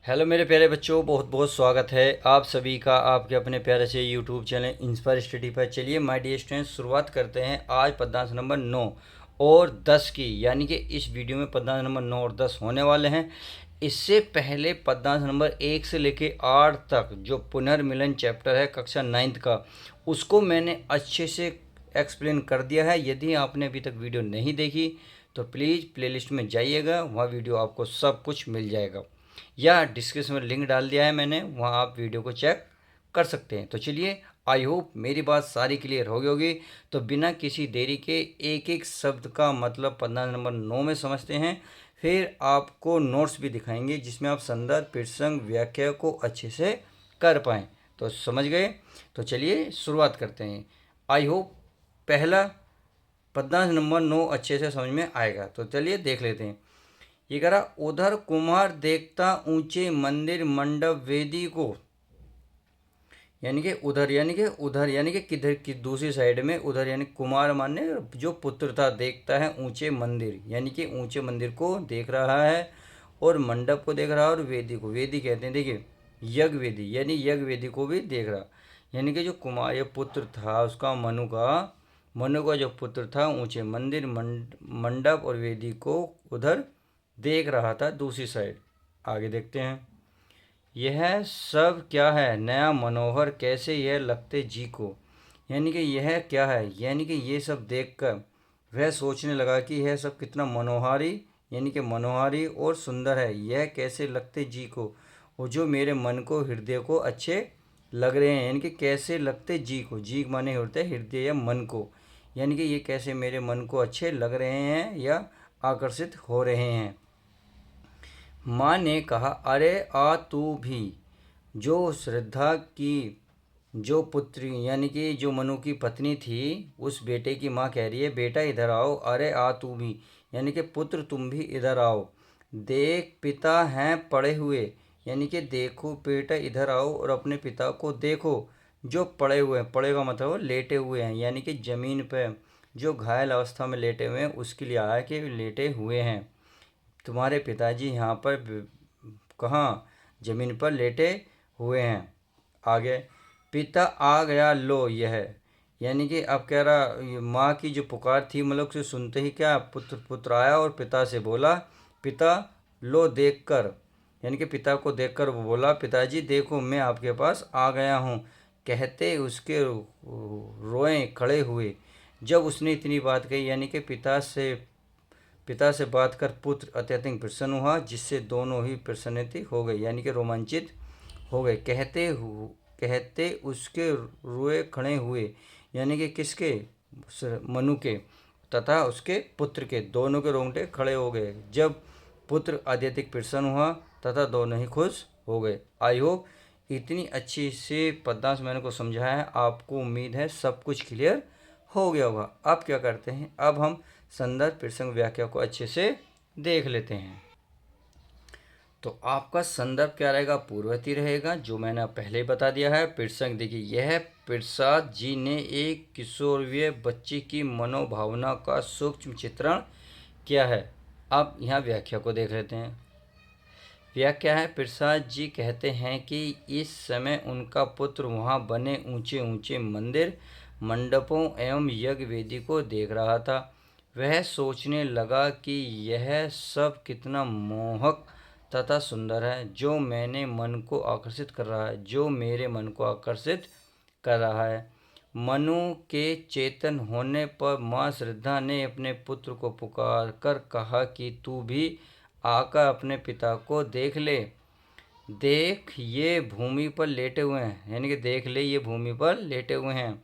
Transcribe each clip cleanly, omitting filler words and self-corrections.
Hello मेरे प्यारे बच्चों, बहुत बहुत स्वागत है आप सभी का आपके अपने प्यारे से यूट्यूब चैनल इंस्पायर स्टडी पर। चलिए माय डियर स्टूडेंट्स, शुरुआत करते हैं आज पद्यांश नंबर 9 और 10 की। यानी कि इस वीडियो में पद्यांश नंबर 9 और 10 होने वाले हैं। इससे पहले पद्यांश नंबर 1 से लेके 8 तक जो पुनर्मिलन चैप्टर है कक्षा 9th का, उसको मैंने अच्छे से एक्सप्लेन कर दिया है। यदि आपने अभी तक वीडियो नहीं देखी तो प्लीज़ प्लेलिस्ट में जाइएगा, वहाँ वीडियो आपको सब कुछ मिल जाएगा, या डिस्क्रिप्शन में लिंक डाल दिया है मैंने, वहाँ आप वीडियो को चेक कर सकते हैं। तो चलिए, आई होप मेरी बात सारी क्लियर हो गई होगी। तो बिना किसी देरी के एक एक शब्द का मतलब पन्ना नंबर 9 में समझते हैं। फिर आपको नोट्स भी दिखाएंगे जिसमें आप संदर्भ प्रसंग व्याख्या को अच्छे से कर पाएँ। तो समझ गए? तो चलिए शुरुआत करते हैं। आई होप पहला पद्यांश नंबर 9 अच्छे से समझ में आएगा। तो चलिए देख लेते हैं। ये कह रहा, उधर कुम्हार देखता ऊंचे मंदिर मंडप वेदी को। यानी कि उधर यानी कि किधर की दूसरी साइड में। उधर यानी कुमार माने जो पुत्र था, देखता है ऊंचे मंदिर यानी कि ऊंचे मंदिर को देख रहा है, और मंडप को देख रहा है, और वेदी को, वेदी कहते हैं देखिए यज्ञ वेदी, यानी यज्ञ वेदी को भी देख रहा। यानी कि जो कुमार ये पुत्र था उसका, मनु का जो पुत्र था, ऊंचे मंदिर मंडप और वेदी को उधर देख रहा था दूसरी साइड। आगे देखते हैं। यह सब क्या है नया मनोहर, कैसे यह लगते जी को। यानी कि यह क्या है, यानी कि ये सब देखकर वह सोचने लगा कि यह सब कितना मनोहारी, यानी कि मनोहारी और सुंदर है। यह कैसे लगते जी को, वो जो मेरे मन को, हृदय को अच्छे लग रहे हैं। यानी कि कैसे लगते जी को, जी माने होते हैं हृदय या मन को। यानी कि ये कैसे मेरे मन को अच्छे लग रहे हैं या आकर्षित हो रहे हैं। माँ ने कहा, अरे आ तू भी। जो श्रद्धा की जो पुत्री, यानी कि जो मनु की पत्नी थी, उस बेटे की माँ कह रही है, बेटा इधर आओ, अरे आ तू भी, यानी कि पुत्र तुम भी इधर आओ। देख पिता हैं पड़े हुए, यानी कि देखो बेटा इधर आओ और अपने पिता को देखो जो पड़े हुए हैं। पड़े का मतलब लेटे हुए हैं, यानी कि ज़मीन पर जो घायल अवस्था में लेटे हुए हैं, उसके लिए आया कि लेटे हुए हैं। तुम्हारे पिताजी यहाँ पर कहाँ, जमीन पर लेटे हुए हैं। आगे, पिता आ गया लो यह, यानी कि अब कह रहा, माँ की जो पुकार थी, मतलब उसे सुनते ही क्या, पुत्र पुत्र आया और पिता से बोला, पिता लो देख कर, यानी कि पिता को देखकर वो बोला, पिताजी देखो मैं आपके पास आ गया हूँ। कहते उसके रोए खड़े हुए। जब उसने इतनी बात कही, यानी कि पिता से बात कर पुत्र अत्यधिक प्रसन्न हुआ, जिससे दोनों ही प्रसन्नति हो गई, यानी कि रोमांचित हो गए। कहते उसके रोए खड़े हुए, यानी कि किसके, मनु के तथा उसके पुत्र के, दोनों के रोंगटे खड़े हो गए जब पुत्र अत्यधिक प्रसन्न हुआ तथा दोनों ही खुश हो गए। आई होप इतनी अच्छी से पद्यांश मैंने को समझाया है, आपको उम्मीद है सब कुछ क्लियर हो गया होगा। अब क्या करते हैं, अब हम संदर्भ प्रसंग व्याख्या को अच्छे से देख लेते हैं। तो आपका संदर्भ क्या रहेगा, पूर्ववर्ती रहेगा, जो मैंने पहले ही बता दिया है। प्रसंग देखिए, यह प्रसाद जी ने एक किशोरवय बच्चे की मनोभावना का सूक्ष्म चित्रण किया है। अब यहाँ व्याख्या को देख लेते हैं। व्याख्या है, प्रसाद जी कहते हैं कि इस समय उनका पुत्र वहाँ बने ऊंचे ऊंचे मंदिर मंडपों एवं यज्ञ वेदी को देख रहा था। वह सोचने लगा कि यह सब कितना मोहक तथा सुंदर है, जो मेरे मन को आकर्षित कर रहा है, जो मेरे मन को आकर्षित कर रहा है। मनु के चेतन होने पर माँ श्रद्धा ने अपने पुत्र को पुकार कर कहा कि तू भी आकर अपने पिता को देख ले। देख ये भूमि पर लेटे हुए हैं, यानी कि देख ले ये भूमि पर लेटे हुए हैं।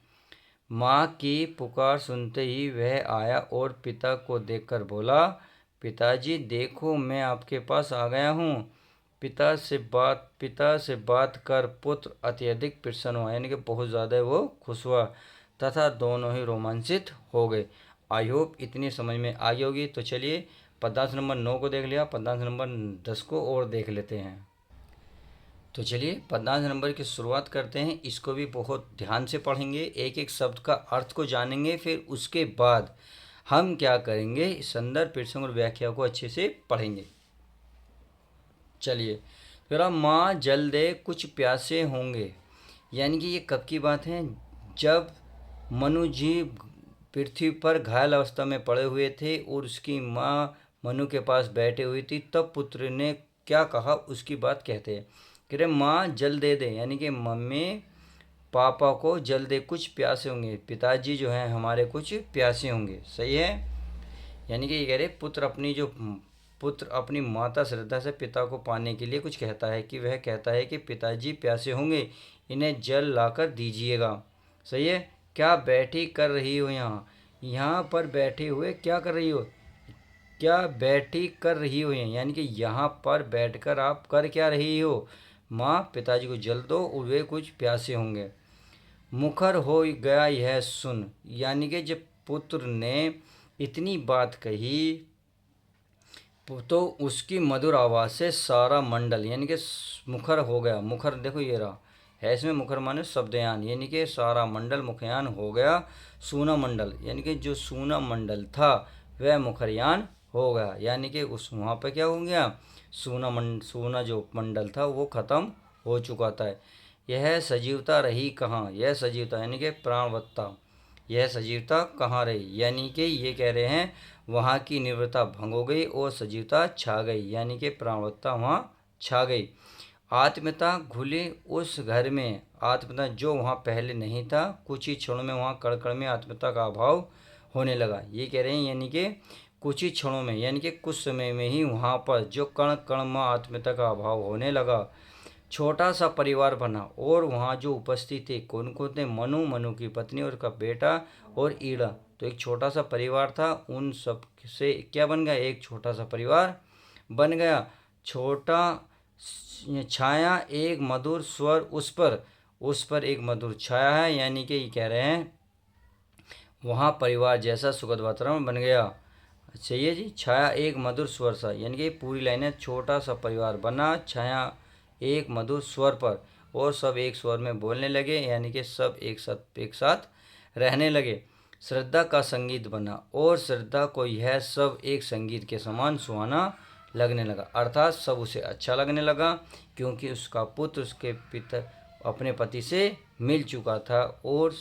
माँ की पुकार सुनते ही वह आया और पिता को देखकर बोला, पिताजी देखो मैं आपके पास आ गया हूँ। पिता से बात कर पुत्र अत्यधिक प्रसन्न हुआ, यानी कि बहुत ज़्यादा वो खुश हुआ तथा दोनों ही रोमांचित हो गए। आई होप इतनी समझ में आ गई होगी। तो चलिए पद्यांश नंबर 9 को देख लिया, पद्यांश नंबर 10 को और देख लेते हैं। तो चलिए पद्यांश नंबर की शुरुआत करते हैं। इसको भी बहुत ध्यान से पढ़ेंगे, एक एक शब्द का अर्थ को जानेंगे, फिर उसके बाद हम क्या करेंगे, संदर्भ प्रसंग और व्याख्या को अच्छे से पढ़ेंगे। चलिए, जरा माँ जल दे कुछ प्यासे होंगे, यानी कि ये कब की बात है, जब मनु जी पृथ्वी पर घायल अवस्था में पड़े हुए थे और उसकी माँ मनु के पास बैठे हुई थी, तब पुत्र ने क्या कहा उसकी बात कहते हैं। कह रहे माँ जल दे दे, यानी कि मम्मी पापा को जल दे कुछ प्यासे होंगे, पिताजी जो हैं हमारे कुछ प्यासे होंगे। सही है। यानी कि ये कह रहे पुत्र अपनी माता श्रद्धा से पिता को पाने के लिए कुछ कहता है, कि वह कहता है कि पिताजी प्यासे होंगे, इन्हें जल लाकर दीजिएगा। सही है। क्या बैठी कर रही हो यहाँ, यहाँ पर बैठे हुए क्या कर रही हो, क्या बैठी कर रही हो, यानी कि यहाँ पर बैठकर आप कर क्या रही हो। माँ पिताजी को जल दो और वे कुछ प्यासे होंगे। मुखर हो गया यह सुन, यानी कि जब पुत्र ने इतनी बात कही तो उसकी मधुर आवाज़ से सारा मंडल, यानी कि मुखर हो गया। मुखर देखो ये रहा है, इसमें मुखर माने शब्दयान, यानी कि सारा मंडल मुखयान हो गया। सूना मंडल, यानी कि जो सूना मंडल था वह मुखरयान हो गया, यानी कि उस वहाँ पे क्या हो गया, सूना जो मंडल था वो ख़त्म हो चुका था। यह सजीवता रही कहाँ, यह सजीवता यानी कि प्राणवत्ता, यह सजीवता कहाँ रही, यानी कि ये कह रहे हैं वहाँ की निर्भरता भंग हो गई और सजीवता छा गई, यानी कि प्राणवत्ता वहाँ छा गई। आत्मीयता घुली उस घर में, आत्मीयता जो वहाँ पहले नहीं था, कुछ ही क्षणों में वहाँ कण कण में आत्मीयता का अभाव होने लगा। ये कह रहे हैं यानी कि कुछ ही क्षणों में, यानी कि कुछ समय में ही वहाँ पर जो कण कण में आत्मीयता का अभाव होने लगा। छोटा सा परिवार बना और वहाँ जो उपस्थित थे कौन कौन थे, मनु की पत्नी और उसका बेटा और ईड़ा, तो एक छोटा सा परिवार था। उन सब से क्या बन गया, एक छोटा सा परिवार बन गया। छोटा छाया एक मधुर स्वर उस पर एक मधुर छाया है, यानी कि ये कह रहे हैं वहाँ परिवार जैसा सुखद वातावरण बन गया। चाहिए जी, छाया एक मधुर स्वर सा, यानी कि पूरी लाइन है, छोटा सा परिवार बना, छाया एक मधुर स्वर पर, और सब एक स्वर में बोलने लगे, यानी कि सब एक साथ रहने लगे। श्रद्धा का संगीत बना और श्रद्धा को यह सब एक संगीत के समान सुहाना लगने लगा, अर्थात सब उसे अच्छा लगने लगा, क्योंकि उसका पुत्र उसके पिता अपने पति से मिल चुका था और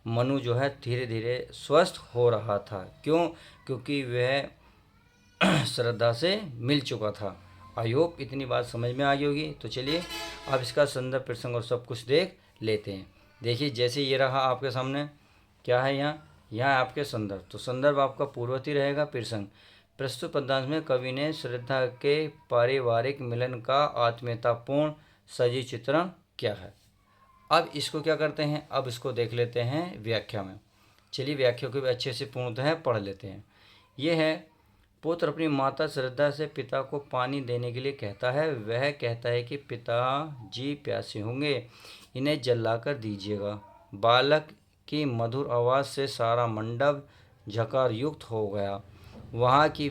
मनु जो है धीरे धीरे स्वस्थ हो रहा था। क्यों, क्योंकि वह श्रद्धा से मिल चुका था। आई होप इतनी बात समझ में आ गई होगी। तो चलिए अब इसका संदर्भ प्रसंग और सब कुछ देख लेते हैं। देखिए जैसे ये रहा आपके सामने, क्या है यहाँ आपके संदर्भ, तो संदर्भ आपका पूर्ववर्ती रहेगा प्रसंग। प्रस्तुत पद्यांश में कवि ने श्रद्धा के पारिवारिक मिलन का आत्मीयतापूर्ण सजीव चित्रण किया है। अब इसको क्या करते हैं, अब इसको देख लेते हैं व्याख्या में। चलिए व्याख्या को भी अच्छे से पूर्णतः पढ़ लेते हैं। यह है, पुत्र अपनी माता श्रद्धा से पिता को पानी देने के लिए कहता है। वह कहता है कि पिताजी प्यासे होंगे, इन्हें जल लाकर दीजिएगा। बालक की मधुर आवाज़ से सारा मंडप झकार युक्त हो गया। वहाँ की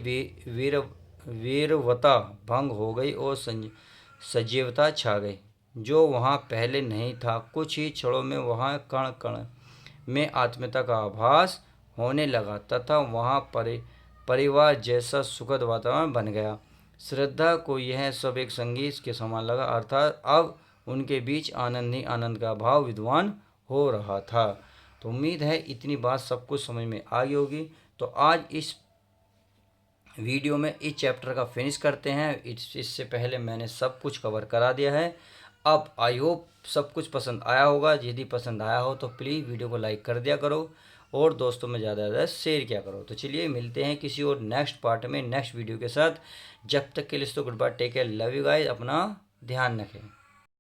वीरवता भंग हो गई और सजीवता छा गई, जो वहाँ पहले नहीं था। कुछ ही क्षणों में वहाँ कण कण में आत्मीयता का आभास होने लगा तथा वहाँ परिवार जैसा सुखद वातावरण बन गया। श्रद्धा को यह सब एक संगीत के समान लगा, अर्थात अब उनके बीच आनंद ही आनंद का भाव विद्वान हो रहा था। तो उम्मीद है इतनी बात सब कुछ समझ में आ गई होगी। तो आज इस वीडियो में इस चैप्टर का फिनिश करते हैं। इससे पहले मैंने सब कुछ कवर करा दिया है। अब आई होप सब कुछ पसंद आया होगा। यदि पसंद आया हो तो प्लीज़ वीडियो को लाइक कर दिया करो और दोस्तों में ज़्यादा से ज़्यादा शेयर किया करो। तो चलिए मिलते हैं किसी और नेक्स्ट पार्ट में नेक्स्ट वीडियो के साथ। जब तक के लिए तो good bye, take care, love you guys, अपना ध्यान रखें।